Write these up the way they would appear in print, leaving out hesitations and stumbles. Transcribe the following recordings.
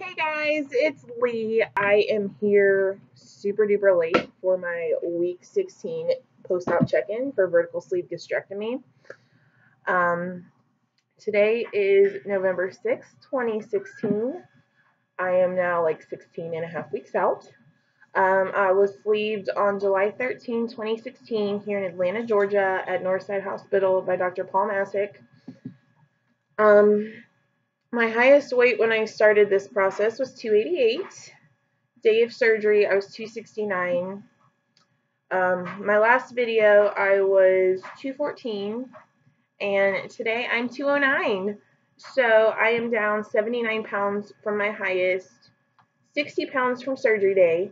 Hey guys, it's Lee. I am here super duper late for my week 16 post-op check-in for vertical sleeve gastrectomy. Um, Today is November 6th, 2016. I am now like 16 and a half weeks out. I was sleeved on July 13, 2016 here in Atlanta, Georgia at Northside Hospital by Dr. Paul Masick. My highest weight when I started this process was 288. Day of surgery, I was 269. My last video, I was 214. And today I'm 209. So I am down 79 pounds from my highest, 60 pounds from surgery day,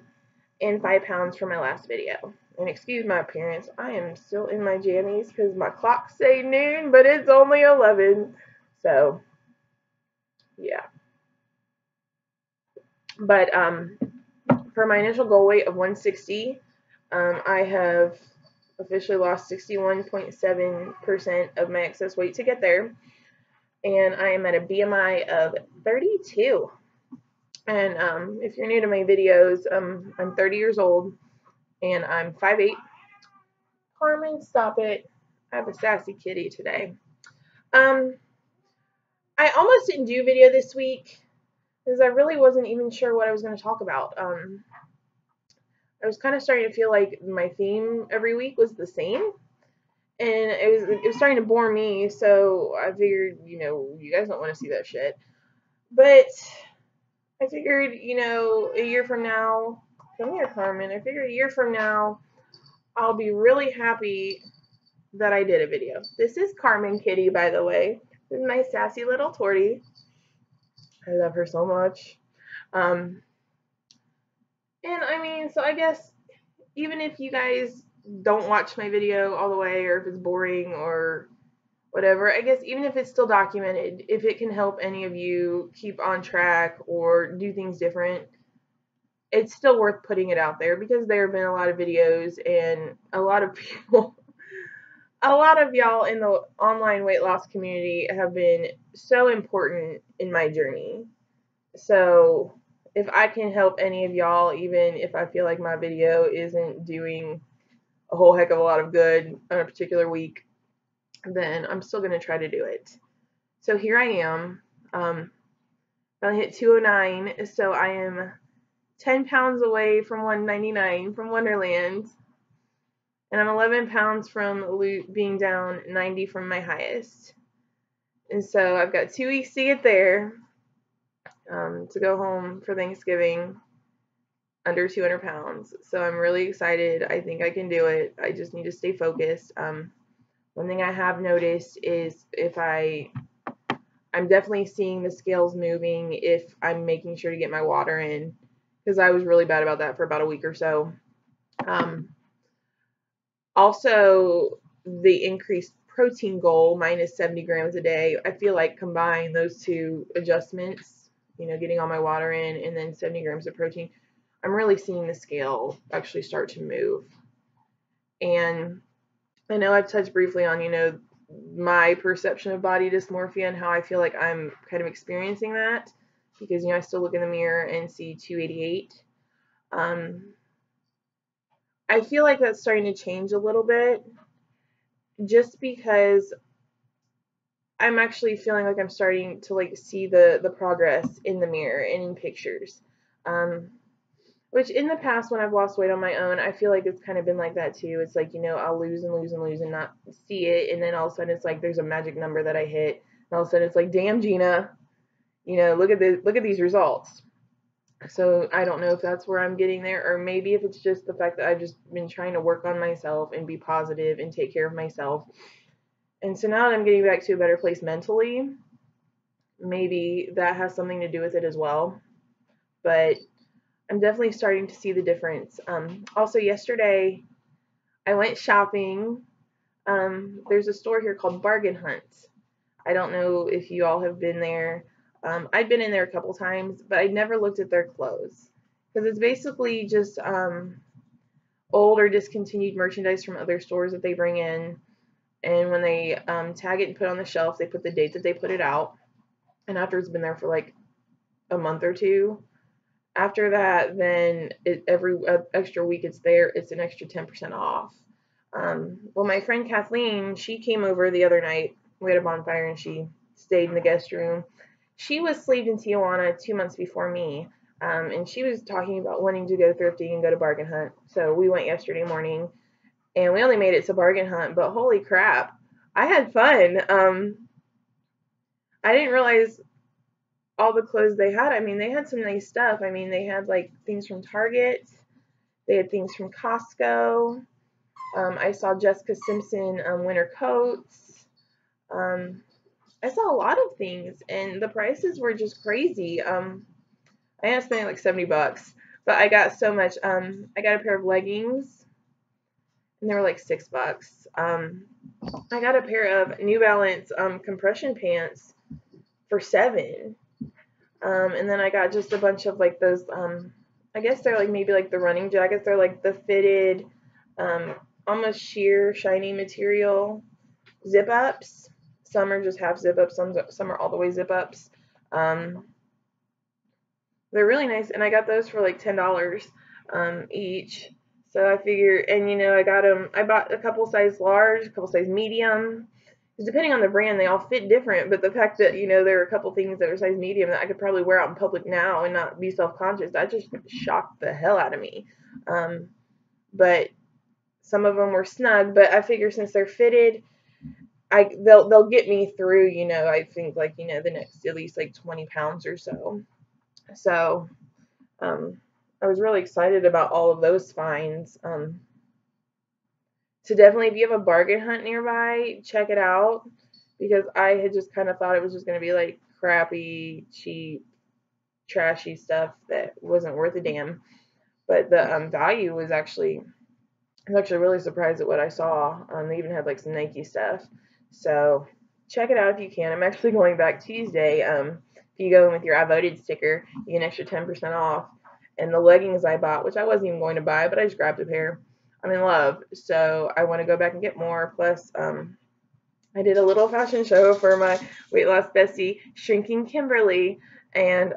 and 5 pounds from my last video. And excuse my appearance, I am still in my jammies because my clock say noon, but it's only 11. So, yeah. But for my initial goal weight of 160, I have officially lost 61.7% of my excess weight to get there, and I am at a BMI of 32. And if you're new to my videos, I'm 30 years old, and I'm 5'8". Carmen, stop it. I have a sassy kitty today. I almost didn't do a video this week because I really wasn't even sure what I was going to talk about. I was kind of starting to feel like my theme every week was the same, and it was starting to bore me, so I figured, you guys don't want to see that shit. But I figured, a year from now, come here, Carmen, I figured a year from now, I'll be really happy that I did a video. This is Carmen Kitty, by the way. This is my sassy little tortie. I love her so much. And I mean, so I guess even if you guys don't watch my video all the way, or if it's boring or whatever, I guess even if it's still documented, if it can help any of you keep on track or do things different, it's still worth putting it out there, because there have been a lot of videos and a lot of people, a lot of y'all in the online weight loss community have been so important in my journey. So if I can help any of y'all, even if I feel like my video isn't doing a whole heck of a lot of good on a particular week, then I'm still going to try to do it. So here I am. I hit 209, so I am 10 pounds away from 199 from Wonderland, and I'm 11 pounds from being down 90 from my highest. And so I've got 2 weeks to get there, to go home for Thanksgiving under 200 pounds. So I'm really excited. I think I can do it. I just need to stay focused. One thing I have noticed is I'm definitely seeing the scales moving if I'm making sure to get my water in, because I was really bad about that for about a week or so. Also, the increased protein goal, minus 70 grams a day, I feel like combine those two adjustments, getting all my water in and then 70 grams of protein, I'm really seeing the scale actually start to move. And I know I've touched briefly on, my perception of body dysmorphia and how I feel like I'm kind of experiencing that, because, I still look in the mirror and see 288. I feel like that's starting to change a little bit, just because I'm actually feeling like I'm starting to see the progress in the mirror and in pictures. Which in the past, when I've lost weight on my own, I feel like it's kind of been like that too. It's like, I'll lose and lose and lose and not see it, and then all of a sudden it's like there's a magic number that I hit, and all of a sudden it's like, damn, Gina, look at these results. So I don't know if that's where I'm getting there, or maybe if it's just the fact that I've just been trying to work on myself and be positive and take care of myself. And so now that I'm getting back to a better place mentally, maybe that has something to do with it as well. But I'm definitely starting to see the difference. Also, yesterday I went shopping. There's a store here called Bargain Hunt. I don't know if you all have been there. I've been in there a couple times, but I never looked at their clothes, because it's basically just old or discontinued merchandise from other stores that they bring in, and when they tag it and put it on the shelf, they put the date that they put it out, and after it's been there for like a month or two. After that, then every extra week it's there, it's an extra 10% off. Well, my friend Kathleen, she came over the other night. We had a bonfire and she stayed in the guest room. She was sleeved in Tijuana 2 months before me, and she was talking about wanting to go thrifting and go to bargain hunt. So we went yesterday morning, and we only made it to bargain hunt, but holy crap, I had fun. I didn't realize all the clothes they had. I mean, they had some nice stuff. I mean, they had like things from Target. They had things from Costco. I saw Jessica Simpson winter coats. I saw a lot of things, and the prices were just crazy. I ended up spending like $70, but I got so much. I got a pair of leggings, and they were like $6. I got a pair of New Balance compression pants for $7. And then I got just a bunch of like those, I guess they're like maybe like the running jackets. They're like the fitted, almost sheer, shiny material zip ups. Some are just half zip ups, some are all the way zip ups. They're really nice, and I got those for like $10 each. So I figure, and you know, I bought a couple size large, a couple size medium. Because depending on the brand, they all fit different. But the fact that, you know, there are a couple things that are size medium that I could probably wear out in public now and not be self-conscious, that just shocked the hell out of me. But some of them were snug. But I figure since they're fitted, they'll get me through, you know, I think like, you know, the next at least like 20 pounds or so. So I was really excited about all of those finds. So definitely, if you have a bargain hunt nearby, check it out, because I had just kind of thought it was just going to be like crappy, cheap, trashy stuff that wasn't worth a damn. But the value was actually, I was actually really surprised at what I saw. They even had like some Nike stuff. So check it out if you can. I'm actually going back Tuesday. If you go in with your I voted sticker, you get an extra 10% off. And the leggings I bought, which I wasn't even going to buy, but I just grabbed a pair. I'm in love, so I want to go back and get more. Plus, I did a little fashion show for my weight loss bestie, Shrinking Kimberly, and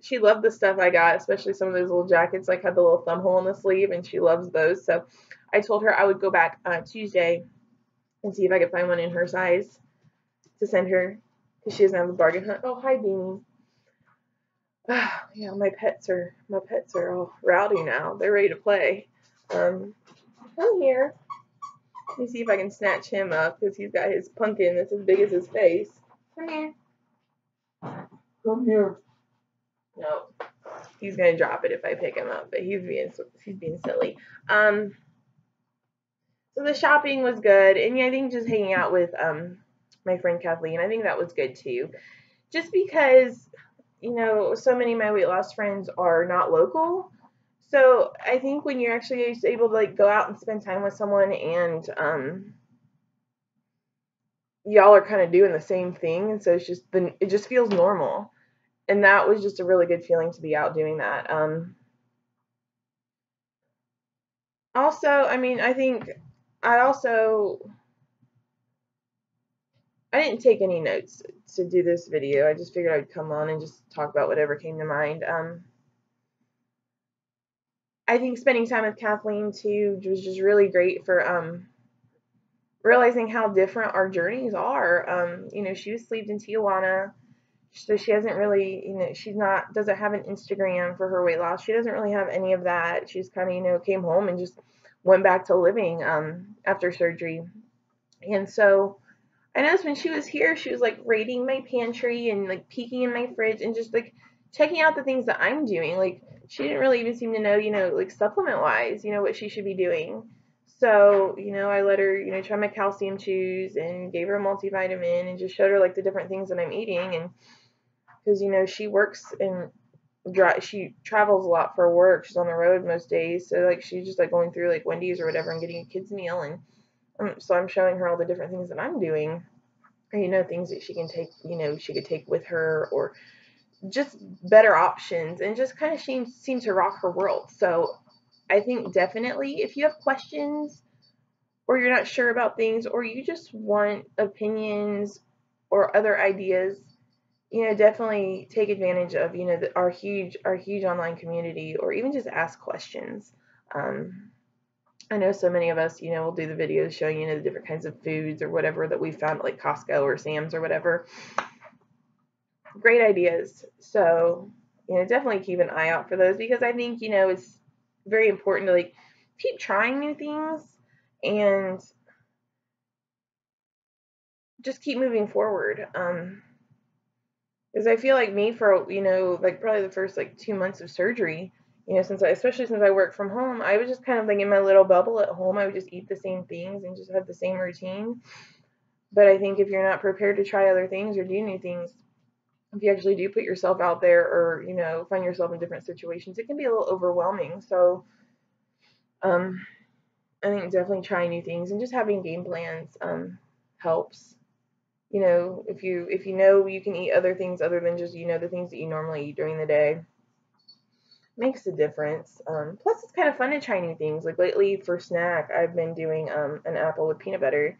she loved the stuff I got, especially some of those little jackets, like had the little thumb hole in the sleeve, and she loves those. So I told her I would go back Tuesday and see if I could find one in her size to send her, because she doesn't have a bargain hunt. Oh, hi, Beanie. Yeah, my pets are all rowdy now. They're ready to play. Come here. Let me see if I can snatch him up, because he's got his pumpkin that's as big as his face. Come here. Come here. No, he's gonna drop it if I pick him up, but he's being silly. So the shopping was good, and yeah, I think just hanging out with my friend Kathleen, I think that was good too. Just because, you know, so many of my weight loss friends are not local. So I think when you're actually able to like go out and spend time with someone, and y'all are kind of doing the same thing, and so it just feels normal, and that was just a really good feeling to be out doing that. Also, I mean, I think I didn't take any notes to do this video. I just figured I'd come on and just talk about whatever came to mind. I think spending time with Kathleen too was just really great for realizing how different our journeys are. You know, she was sleeved in Tijuana, so she hasn't really, you know, doesn't have an Instagram for her weight loss. She doesn't really have any of that. She's kind of, you know, came home and just went back to living after surgery. And so I noticed when she was here, she was like raiding my pantry and like peeking in my fridge and just like checking out the things that I'm doing. Like, she didn't really even seem to know, you know, like supplement wise, you know, what she should be doing. So, you know, I let her, you know, try my calcium chews and gave her a multivitamin and just showed her like the different things that I'm eating. And because, you know, she works and she travels a lot for work. She's on the road most days. So like she's just like going through like Wendy's or whatever and getting a kid's meal. And so I'm showing her all the different things that I'm doing. And, you know, things that she can take, you know, she could take with her, or just better options, and just kind of seem to rock her world. So I think definitely if you have questions, or you're not sure about things, or you just want opinions or other ideas, definitely take advantage of, our huge online community, or even just ask questions. I know so many of us, will do the videos showing, the different kinds of foods or whatever that we found at like Costco or Sam's or whatever. Great ideas. So, definitely keep an eye out for those, because I think, it's very important to like keep trying new things and just keep moving forward. Because I feel like me, for, like probably the first like 2 months of surgery, especially since I work from home, I was just kind of like in my little bubble at home. I would just eat the same things and just have the same routine. But I think if you're not prepared to try other things or do new things, if you actually do put yourself out there, or, find yourself in different situations, it can be a little overwhelming. So, I think definitely trying new things and just having game plans, helps. If you know you can eat other things other than just, the things that you normally eat during the day, makes a difference. Plus, it's kind of fun to try new things. Like lately for snack, I've been doing an apple with peanut butter.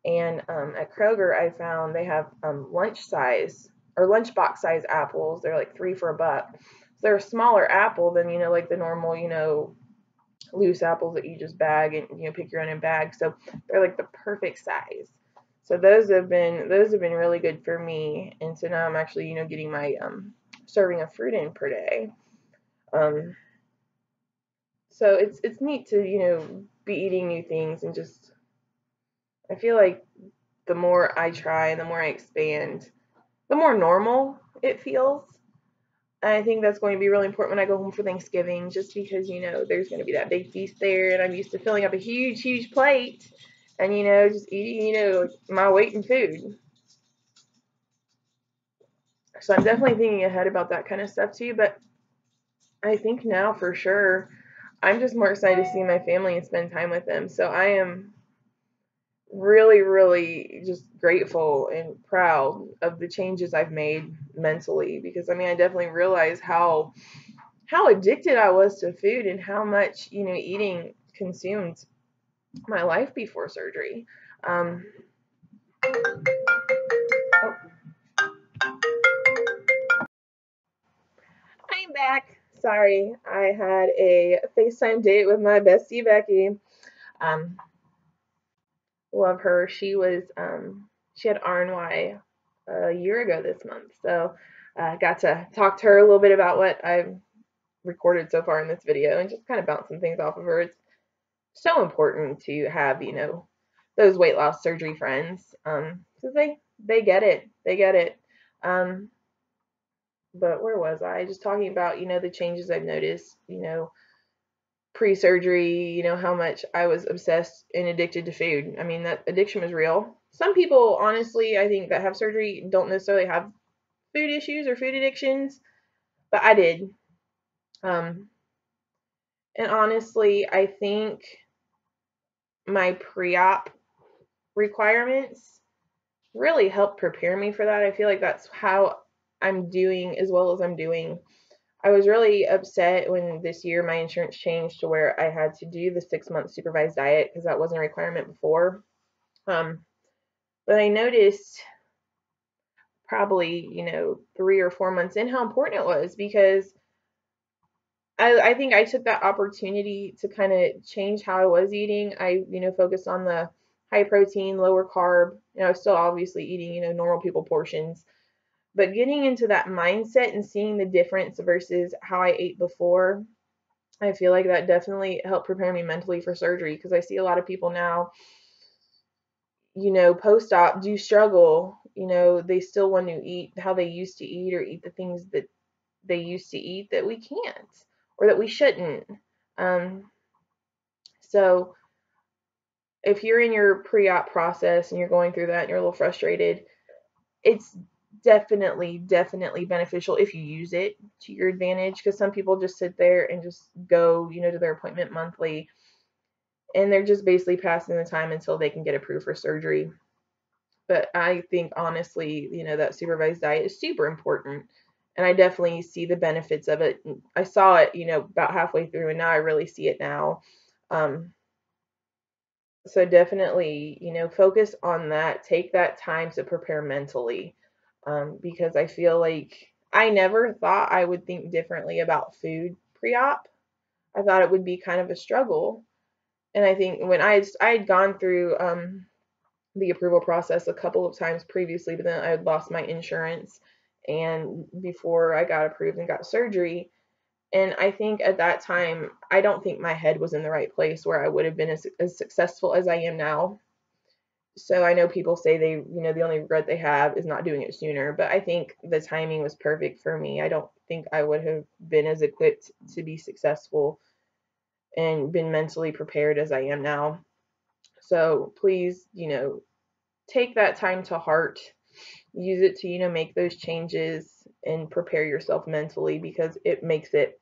And at Kroger, I found they have lunch size or lunchbox size apples. They're like 3 for $1. So they're a smaller apple than, like the normal, loose apples that you just bag and, pick your own in bag. So they're like the perfect size. So those have been really good for me. And so now I'm actually, getting my serving of fruit in per day. So it's neat to, be eating new things, and just, I feel like the more I try and the more I expand, the more normal it feels. And I think that's going to be really important when I go home for Thanksgiving, just because, there's going to be that big feast there, and I'm used to filling up a huge, huge plate and, just eating, my weight in food. So I'm definitely thinking ahead about that kind of stuff too. But I think now for sure, I'm just more excited to see my family and spend time with them. So I am really, really just grateful and proud of the changes I've made mentally, because I definitely realize how addicted I was to food, and how much, eating consumed my life before surgery. Oh, I'm back. Sorry, I had a FaceTime date with my bestie Becky. Um, Love her. She had RNY a year ago this month, so I got to talk to her a little bit about what I've recorded so far in this video, and just kind of bounce some things off of her. It's so important to have, those weight loss surgery friends, because they get it. They get it. But where was I? Just talking about, the changes I've noticed, pre-surgery, how much I was obsessed and addicted to food. That addiction was real. Some people, honestly, I think that have surgery don't necessarily have food issues or food addictions, but I did. And honestly, I think my pre-op requirements really helped prepare me for that. I feel like that's how I'm doing as well as I'm doing. I was really upset when this year my insurance changed to where I had to do the 6-month supervised diet, because that wasn't a requirement before. But I noticed probably, 3 or 4 months in, how important it was, because I think I took that opportunity to kind of change how I was eating. I, focused on the high protein, lower carb. I was still obviously eating, normal people portions, but getting into that mindset and seeing the difference versus how I ate before, I feel like that definitely helped prepare me mentally for surgery, because I see a lot of people now, post-op do struggle. They still want to eat how they used to eat, or eat the things that they used to eat that we can't, or that we shouldn't. So if you're in your pre-op process and you're going through that and you're a little frustrated, it's definitely beneficial if you use it to your advantage, because some people just sit there and just go, to their appointment monthly, and they're just basically passing the time until they can get approved for surgery. But I think honestly, that supervised diet is super important, and I definitely see the benefits of it. I saw it, about halfway through, and now I really see it now. So definitely, focus on that. Take that time to prepare mentally. because I feel like I never thought I would think differently about food pre-op. I thought it would be kind of a struggle. And I think when I had gone through the approval process a couple of times previously, but then I had lost my insurance and before I got approved and got surgery. And I think at that time, I don't think my head was in the right place where I would have been as successful as I am now. So I know people say the only regret they have is not doing it sooner, but I think the timing was perfect for me. I don't think I would have been as equipped to be successful and been mentally prepared as I am now. So please, take that time to heart. Use it to, make those changes and prepare yourself mentally because it makes it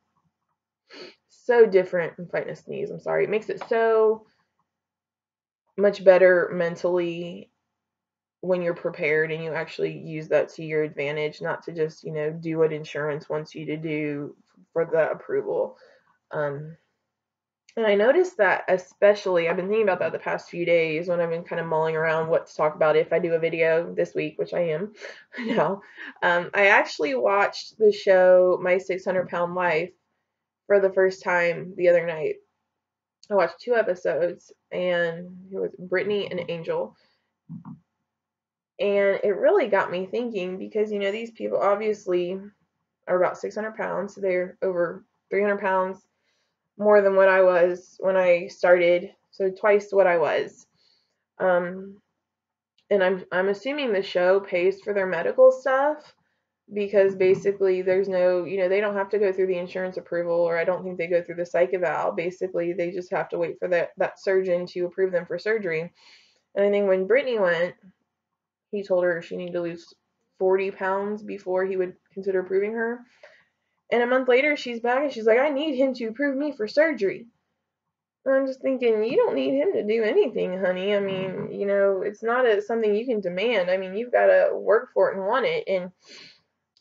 so different. I'm fighting a sneeze. I'm sorry. It makes it so much better mentally when you're prepared and you actually use that to your advantage, not to just, do what insurance wants you to do for the approval. And I noticed that especially, I've been thinking about that the past few days when I've been kind of mulling around what to talk about if I do a video this week, which I am now. I actually watched the show My 600-Pound Life for the first time the other night. I watched 2 episodes, and it was Brittany and Angel. And it really got me thinking because, these people obviously are about 600 pounds. So they're over 300 pounds more than what I was when I started. So twice what I was. And I'm assuming the show pays for their medical stuff because basically there's no, they don't have to go through the insurance approval, or I don't think they go through the psych eval. Basically, they just have to wait for that surgeon to approve them for surgery. And I think when Brittany went, he told her she needed to lose 40 pounds before he would consider approving her. And a month later, she's back and she's like, I need him to approve me for surgery. And I'm just thinking, you don't need him to do anything, honey. I mean, it's not something you can demand. I mean, you've got to work for it and want it. And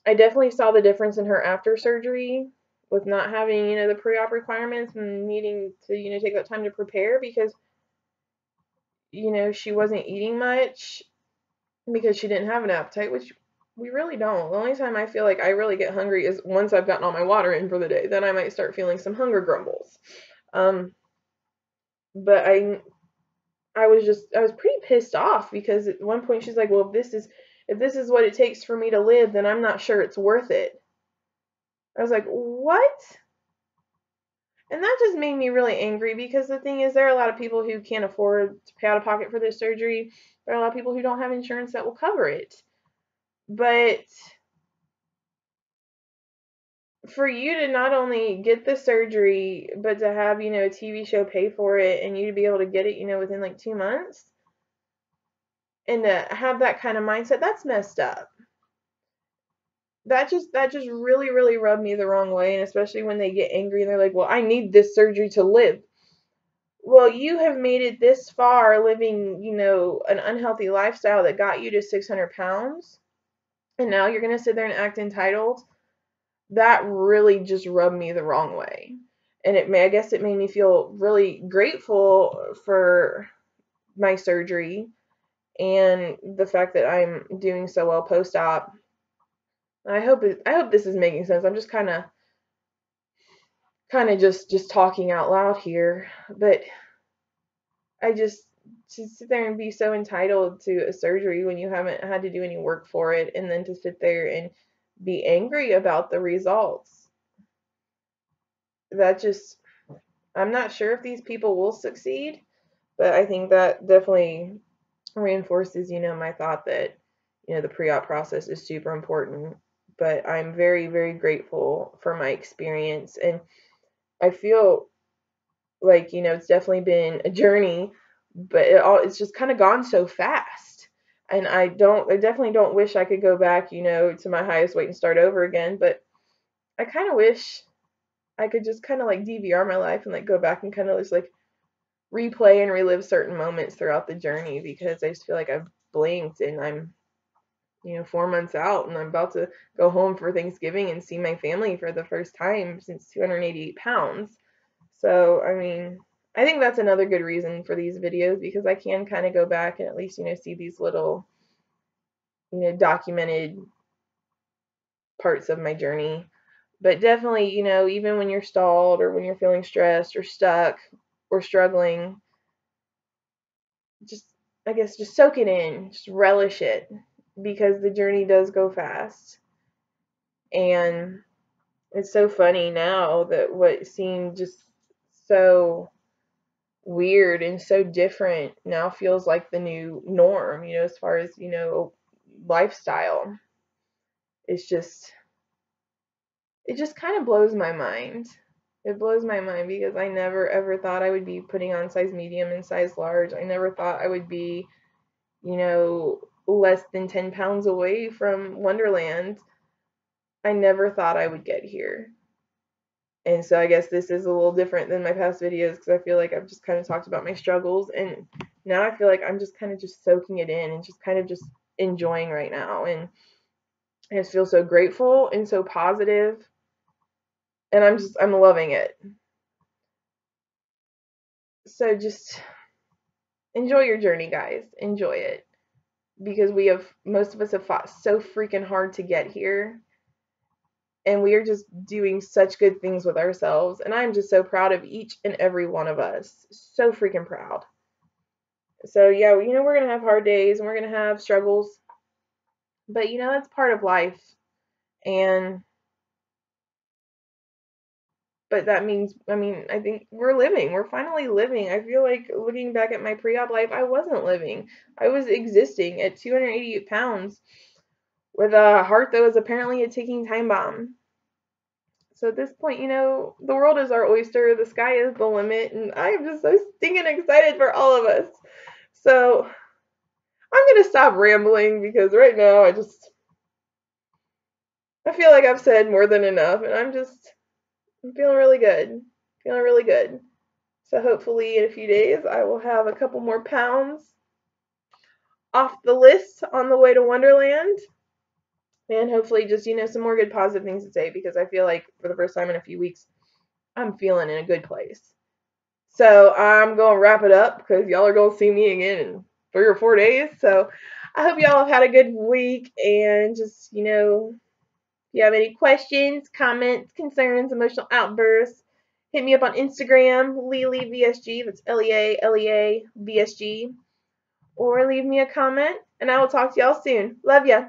I definitely saw the difference in her after surgery with not having, the pre-op requirements and needing to, take that time to prepare because, she wasn't eating much because she didn't have an appetite, which we really don't. The only time I feel like I really get hungry is once I've gotten all my water in for the day. Then I might start feeling some hunger grumbles. But I was pretty pissed off because at one point she's like, well, if this is what it takes for me to live, then I'm not sure it's worth it. I was like, what? And that just made me really angry because the thing is, there are a lot of people who can't afford to pay out of pocket for this surgery. There are a lot of people who don't have insurance that will cover it. But for you to not only get the surgery, but to have, a TV show pay for it and you to be able to get it, within like 2 months and to have that kind of mindset, that's messed up. That just really, really rubbed me the wrong way. And especially when they get angry and they're like, well, I need this surgery to live. Well, you have made it this far living, an unhealthy lifestyle that got you to 600 pounds. And now you're going to sit there and act entitled. That really just rubbed me the wrong way. And I guess it made me feel really grateful for my surgery and the fact that I'm doing so well post-op. I hope this is making sense. I'm just kind of just talking out loud here, but I just to sit there and be so entitled to a surgery when you haven't had to do any work for it, and then to sit there and be angry about the results. That just, I'm not sure if these people will succeed, but I think that definitely reinforces, my thought that, the pre-op process is super important. But I'm very, very grateful for my experience, and I feel like, it's definitely been a journey, but it's just kind of gone so fast. And I definitely don't wish I could go back, to my highest weight and start over again, but I kind of wish I could just kind of like DVR my life and like go back and kind of just like replay and relive certain moments throughout the journey, because I just feel like I've blinked and I'm 4 months out and I'm about to go home for Thanksgiving and see my family for the first time since 288 pounds. So, I mean, I think that's another good reason for these videos, because I can kind of go back and at least, see these little, documented parts of my journey. But definitely, you know, even when you're stalled or when you're feeling stressed or stuck or struggling, just, I guess, just soak it in, just relish it, because the journey does go fast. And it's so funny now that what seemed just so weird and so different now feels like the new norm, you know, as far as, you know, lifestyle. It's just, it just kind of blows my mind. It blows my mind because I never ever thought I would be putting on size medium and size large. I never thought I would be, you know, less than 10 pounds away from Wonderland. I never thought I would get here. And so I guess this is a little different than my past videos because I feel like I've just kind of talked about my struggles, and now I feel like I'm just kind of just soaking it in and just kind of just enjoying right now. And I just feel so grateful and so positive, and I'm loving it. So just enjoy your journey, guys. Enjoy it, because most of us have fought so freaking hard to get here, and we are just doing such good things with ourselves, and I'm just so proud of each and every one of us. So freaking proud. So yeah, you know, we're gonna have hard days and we're gonna have struggles, but you know, that's part of life. And but that means, I mean, I think we're living. We're finally living. I feel like looking back at my pre-op life, I wasn't living. I was existing at 288 pounds with a heart that was apparently a ticking time bomb. So at this point, you know, the world is our oyster. The sky is the limit, and I am just so stinking excited for all of us. So I'm gonna stop rambling because right now I feel like I've said more than enough, and I'm feeling really good. Feeling really good. So hopefully in a few days I will have a couple more pounds off the list on the way to Wonderland. And hopefully just, you know, some more good positive things to say, because I feel like for the first time in a few weeks, I'm feeling in a good place. So I'm going to wrap it up because y'all are going to see me again in 3 or 4 days. So I hope y'all have had a good week, and just, you know, if you have any questions, comments, concerns, emotional outbursts, hit me up on Instagram, LeaLeaVSG, that's LeaLeaVSG, or leave me a comment, and I will talk to y'all soon. Love ya.